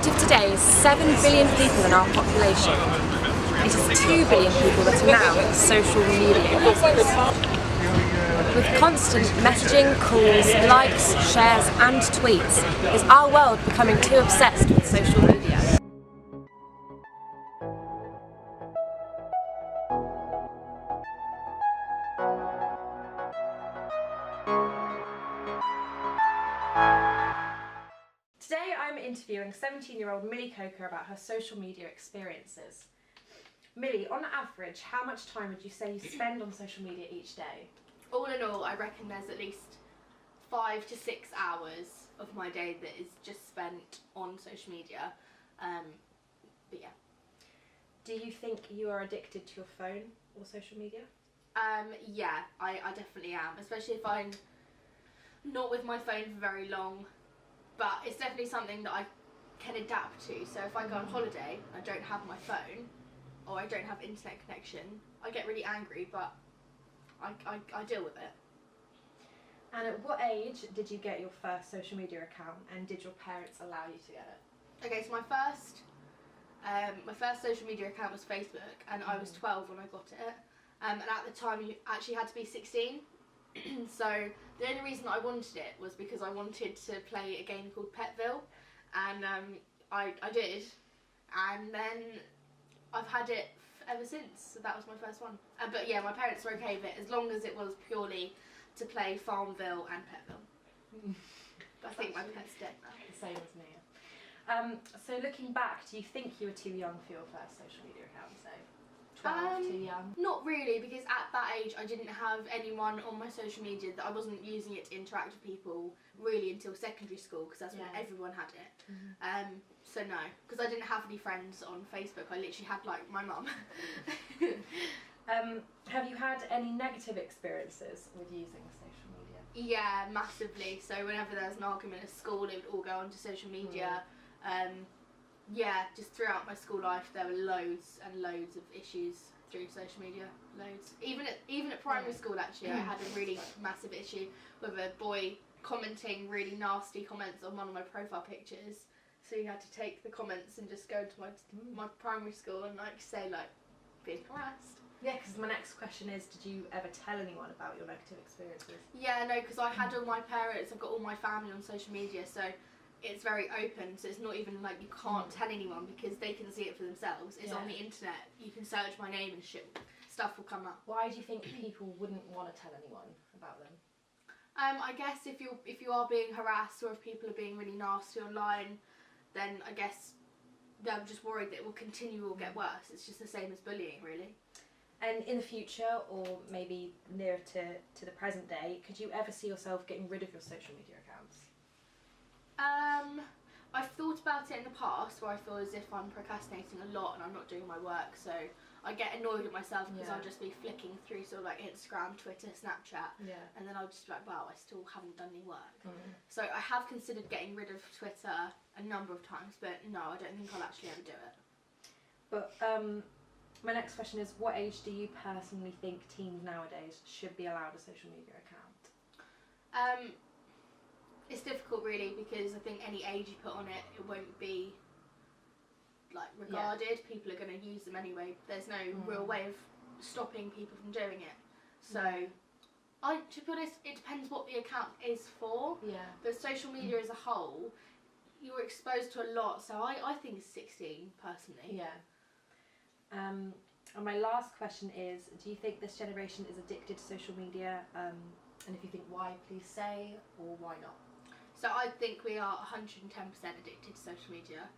of today's 7 billion people in our population, it is 2 billion people that are now social media users. With constant messaging, calls, likes, shares and tweets, is our world becoming too obsessed with social media? Today I'm interviewing 17-year-old Millie Coker about her social media experiences. Millie, on average, how much time would you say you spend on social media each day? All in all, I reckon there's at least 5 to 6 hours of my day that is just spent on social media. But yeah. Do you think you are addicted to your phone or social media? Yeah, I definitely am, especially if I'm not with my phone for very long. But it's definitely something that I can adapt to. So if I go on holiday and I don't have my phone or I don't have internet connection, I get really angry, but I deal with it. And at what age did you get your first social media account, and did your parents allow you to get it? Okay, so my first social media account was Facebook, and I was 12 when I got it. And at the time you actually had to be 16. So the only reason I wanted it was because I wanted to play a game called Petville, and I did, and then I've had it ever since. So that was my first one. But yeah, my parents were okay with it as long as it was purely to play Farmville and Petville. But I think my pet's dead now. The same as me. So looking back, do you think you were too young for your first social media account? So 12, too young? Not really, because at that age I didn't have anyone on my social media, that I wasn't using it to interact with people really until secondary school, because that's when everyone had it. So no, because I didn't have any friends on Facebook. I literally had like my mum. Have you had any negative experiences with using social media? Yeah, massively. So whenever there was an argument at school, it would all go onto social media. Yeah, just throughout my school life there were loads and loads of issues through social media, loads. Even at primary school actually, I had a really massive issue with a boy commenting really nasty comments on one of my profile pictures. So you had to take the comments and just go to my primary school and like say like being harassed. Yeah, because my next question is, did you ever tell anyone about your negative experiences? Yeah, no, because I had all my parents, I've got all my family on social media, so it's very open, so it's not even like you can't tell anyone because they can see it for themselves. It's on the internet. You can search my name and shit, stuff will come up. Why do you think people wouldn't want to tell anyone about them? I guess if you are being harassed, or if people are being really nasty online, then I guess they're just worried that it will continue or get worse. It's just the same as bullying, really. And in the future, or maybe nearer to the present day, could you ever see yourself getting rid of your social media accounts? I've thought about it in the past, where I feel as if I'm procrastinating a lot and I'm not doing my work, so I get annoyed at myself because I'll just be flicking through sort of like Instagram, Twitter, Snapchat, and then I'll just be like, wow, I still haven't done any work. So I have considered getting rid of Twitter a number of times, but no, I don't think I'll actually ever do it. But my next question is, what age do you personally think teens nowadays should be allowed a social media account? It's difficult really, because I think any age you put on it, it won't be like regarded. People are going to use them anyway. There's no real way of stopping people from doing it. So to be honest, it depends what the account is for. Yeah. But social media as a whole, you're exposed to a lot, so I think it's 16 personally. Yeah. And my last question is, do you think this generation is addicted to social media? And if you think why, please say, or why not? So I think we are 110% addicted to social media.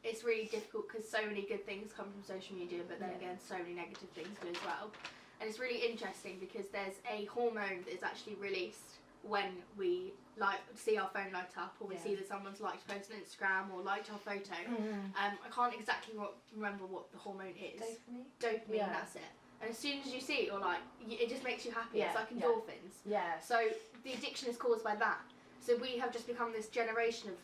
It's really difficult because so many good things come from social media, but then again so many negative things do as well. And it's really interesting because there's a hormone that is actually released when we see our phone light up, or we see that someone's liked a post on Instagram or liked our photo. I can't exactly remember what the hormone is. Dopamine, that's it. And as soon as you see it, you're like, it just makes you happy. It's like endorphins. So the addiction is caused by that. So we have just become this generation of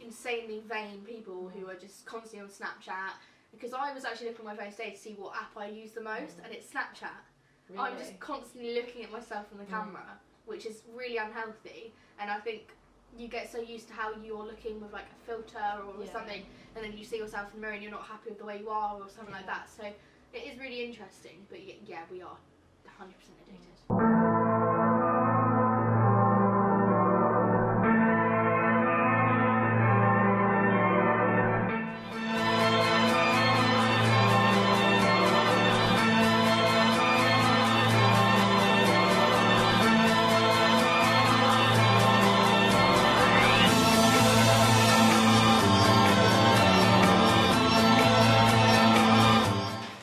insanely vain people who are just constantly on Snapchat. Because I was actually looking at my phone today to see what app I use the most, and it's Snapchat. Really? I'm just constantly looking at myself on the camera, which is really unhealthy. And I think you get so used to how you're looking with like a filter or something, and then you see yourself in the mirror and you're not happy with the way you are or something like that. So it is really interesting, but yeah, we are 100% addicted.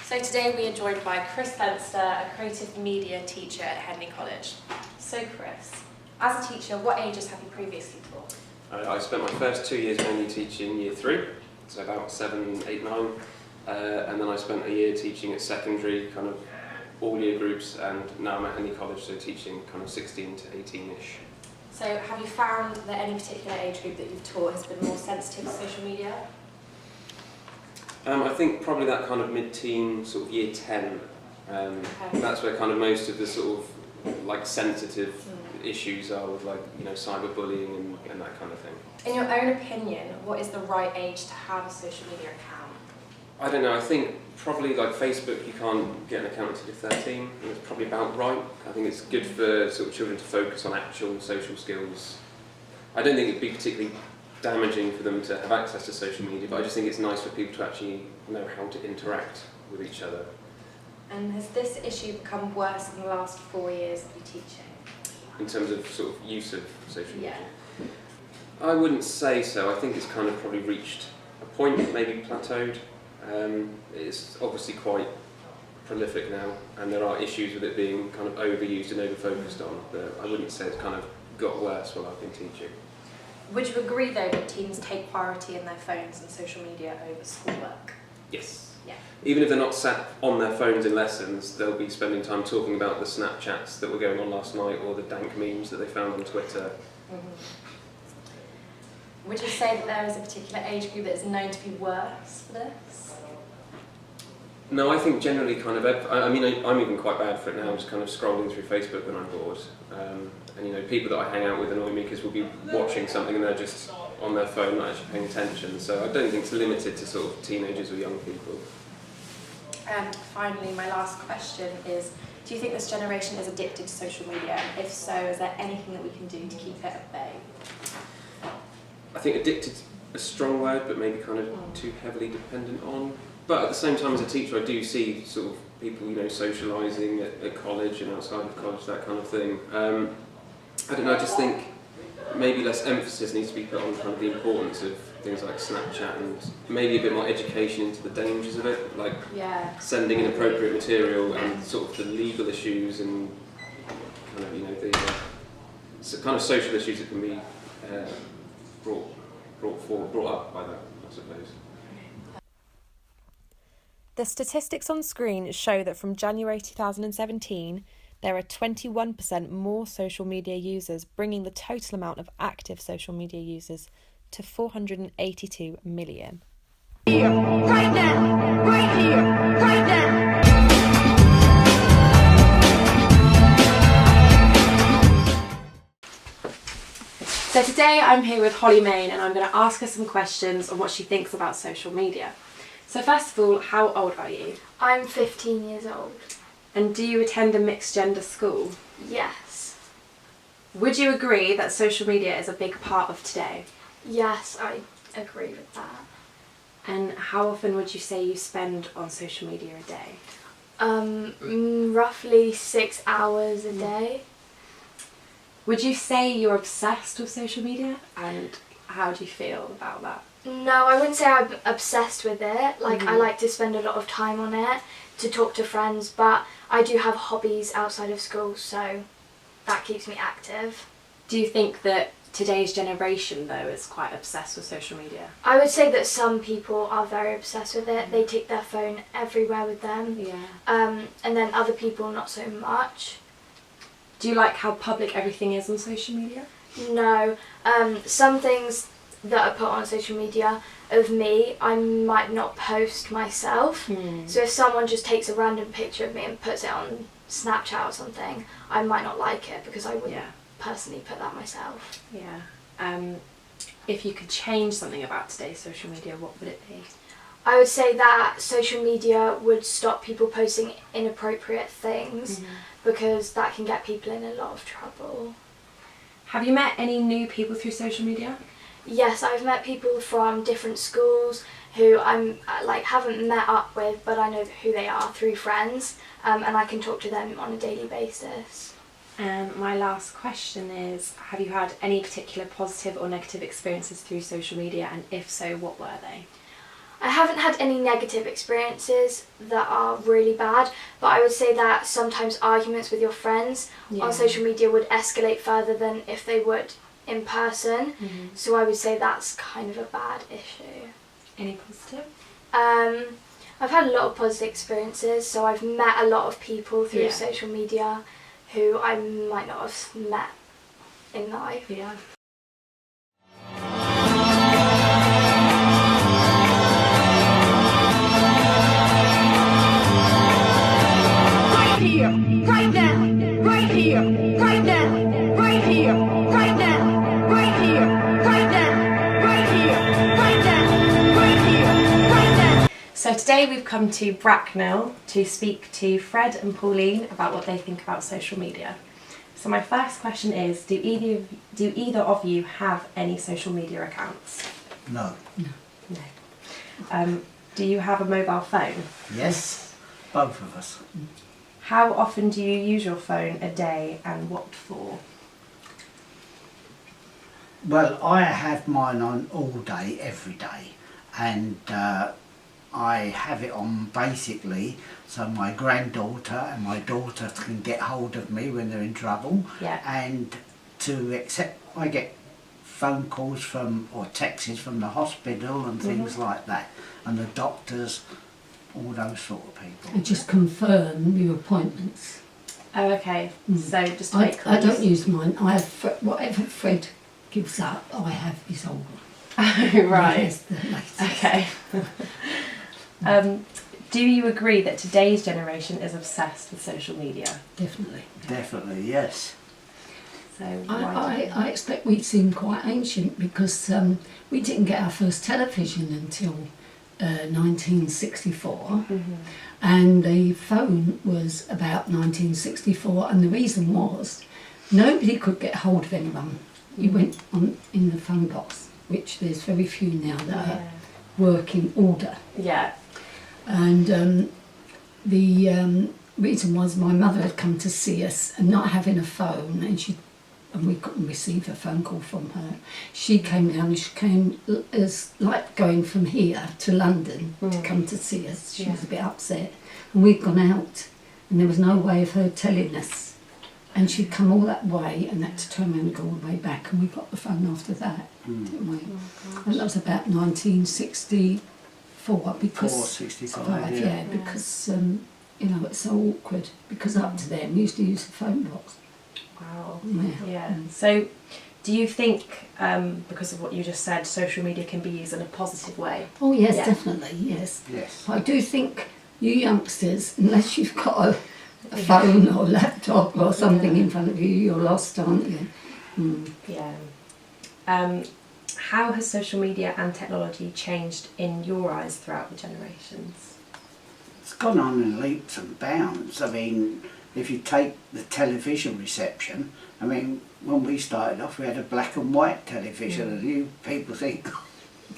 So today we are joined by Chris Fenster, a creative media teacher at Henley College. So Chris, as a teacher, what ages have you previously taught? I spent my first 2 years mainly teaching year 3, so about 7, 8, 9, and then I spent a year teaching at secondary, kind of all year groups, and now I'm at Henley College, so teaching kind of 16 to 18-ish. So have you found that any particular age group that you've taught has been more sensitive to social media? I think probably that kind of mid-teen, sort of year 10, that's where kind of most of the sort of like sensitive issues are with, like, you know, cyberbullying and that kind of thing. In your own opinion, what is the right age to have a social media account? I don't know, I think probably like Facebook you can't get an account until you're 13, and it's probably about right. I think it's good for sort of children to focus on actual social skills. I don't think it'd be particularly damaging for them to have access to social media, but I just think it's nice for people to actually know how to interact with each other. And has this issue become worse in the last 4 years of your teaching? In terms of sort of use of social media? I wouldn't say so. I think it's kind of probably reached a point, maybe plateaued. It's obviously quite prolific now, and there are issues with it being kind of overused and over-focused on, but I wouldn't say it's kind of got worse while I've been teaching. Would you agree, though, that teens take priority in their phones and social media over schoolwork? Yes. Yeah. Even if they're not sat on their phones in lessons, they'll be spending time talking about the Snapchats that were going on last night or the dank memes that they found on Twitter. Would you say that there is a particular age group that is known to be worse for this? No, I think generally kind of, I mean, I'm even quite bad for it now, just kind of scrolling through Facebook when I'm bored. And you know, people that I hang out with annoy me because we'll be watching something and they're just on their phone, not actually paying attention. So I don't think it's limited to sort of teenagers or young people. And finally, my last question is, do you think this generation is addicted to social media? And if so, is there anything that we can do to keep it at bay? I think addicted's a strong word, but maybe kind of too heavily dependent on. But at the same time, as a teacher, I do see sort of people, you know, socialising at college and outside of college, that kind of thing. I don't know, I just think maybe less emphasis needs to be put on kind of the importance of things like Snapchat, and maybe a bit more education into the dangers of it, like sending inappropriate material and sort of the legal issues and kind of, you know, the kind of social issues that can be brought up by that, I suppose. The statistics on screen show that from January 2017, there are 21% more social media users, bringing the total amount of active social media users to 482 million. Here, right now, right here, right now. So today I'm here with Holly Main and I'm going to ask her some questions on what she thinks about social media. So first of all, how old are you? I'm 15 years old. And do you attend a mixed gender school? Yes. Would you agree that social media is a big part of today? Yes, I agree with that. And how often would you say you spend on social media a day? Roughly 6 hours a day. Would you say you're obsessed with social media? And how do you feel about that? No, I wouldn't say I'm obsessed with it. Like, I like to spend a lot of time on it to talk to friends, but I do have hobbies outside of school, so that keeps me active. Do you think that today's generation, though, is quite obsessed with social media? I would say that some people are very obsessed with it. They take their phone everywhere with them. Yeah. And then other people not so much. Do you like how public everything is on social media? No. Some things that are put on social media of me, I might not post myself. So if someone just takes a random picture of me and puts it on Snapchat or something, I might not like it because I wouldn't personally put that myself. Yeah. if you could change something about today's social media, what would it be? I would say that social media would stop people posting inappropriate things because that can get people in a lot of trouble. Have you met any new people through social media? Yes, I've met people from different schools who I'm haven't met up with, but I know who they are through friends, and I can talk to them on a daily basis. And my last question is, have you had any particular positive or negative experiences through social media, and if so, what were they? I haven't had any negative experiences that are really bad, but I would say that sometimes arguments with your friends on social media would escalate further than if they would in person. So I would say that's kind of a bad issue. Any positive? I've had a lot of positive experiences, so I've met a lot of people through social media who I might not have met in life. Yeah. Right here, right now, right here, right now, right here, right now, right here, right now, right here, right now, right here, right now. So today we've come to Bracknell to speak to Fred and Pauline about what they think about social media. So my first question is, do either of you have any social media accounts? No. No. Do you have a mobile phone? Yes, both of us. How often do you use your phone a day, and what for? Well, I have mine on all day, every day, and I have it on basically so my granddaughter and my daughter can get hold of me when they're in trouble. Yeah. And I get phone calls from or texts from the hospital and things like that, and the doctors, all those sort of people. And just confirm your appointments. Oh, okay. So just to I make calls. don't use mine. I have whatever Fred gives up. I have his old one. Oh, right. Yes, the latest. Okay. Do you agree that today's generation is obsessed with social media? Definitely. Definitely, yes. So why? I expect we seem quite ancient because we didn't get our first television until 1964, and the phone was about 1964, and the reason was nobody could get hold of anyone. You went on in the phone box, which there's very few now that are working order. Yeah. And the reason was my mother had come to see us, and not having a phone, and we couldn't receive a phone call from her. She came down, and she came as like going from here to London to come to see us. She was a bit upset, and we'd gone out, and there was no way of her telling us. And she'd come all that way and had to turn around and go all the way back, and we got the phone after that, didn't we? And that was about 1964 because 65, yeah, because you know, it's so awkward because up to then we used to use the phone box. Wow. Yeah. Yeah. So, do you think, because of what you just said, social media can be used in a positive way? Oh yes, Yeah. definitely, yes. Yes. I do think you youngsters, unless you've got a phone or laptop or something in front of you, you're lost, aren't you? Yeah. How has social media and technology changed in your eyes throughout the generations? It's gone on in leaps and bounds. I mean, if you take the television reception, I mean, when we started off, we had a black and white television, and you people think,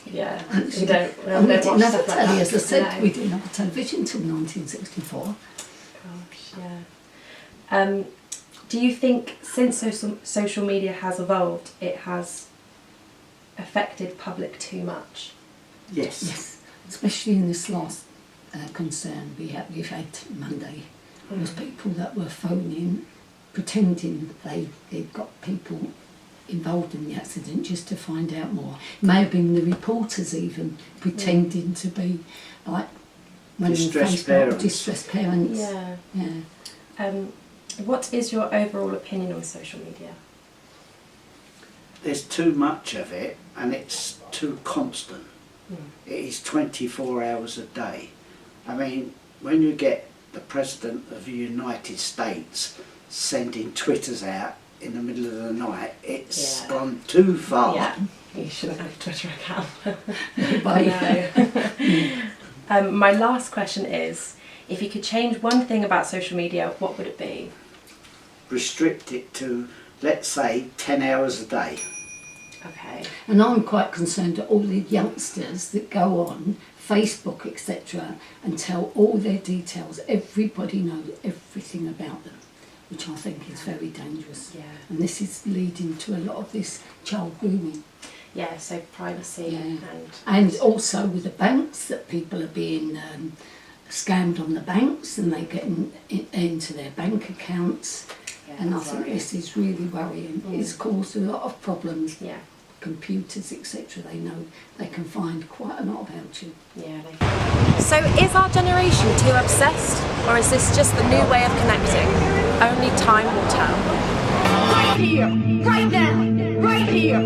Yeah. And We don't and we watch didn't have a stuff like telly, that as I said, today. we didn't have a television until 1964. Gosh, yeah. Do you think since social media has evolved, it has affected public too much? yes. Yes, especially in this last concern we've had Monday. There was people that were phoning, pretending they'd got people involved in the accident just to find out more. It may have been the reporters even pretending to be like when Distressed parents. distressed parents. Yeah. Yeah. What is your overall opinion on social media? There's too much of it, and it's too constant. It is 24 hours a day. I mean, when you get the President of the United States sending Twitters out in the middle of the night, it's Yeah. gone too far. Yeah, you shouldn't have a Twitter account. Bye. My last question is, if you could change one thing about social media, what would it be? Restrict it to, let's say, 10 hours a day. Okay. And I'm quite concerned that all the youngsters that go on Facebook, etc., and tell all their details. Everybody knows everything about them, which I think is very dangerous. Yeah. And this is leading to a lot of this child grooming. Yeah, so privacy Yeah. And also with the banks, that people are being scammed on the banks and they get into their bank accounts. Yeah, And I that's think worrying. this is really worrying. It's caused a lot of problems. Yeah. Computers, etc. They know they can find quite a lot about you. Yeah. So is our generation too obsessed, or is this just the new way of connecting? Only time will tell. Right here, right now, right here,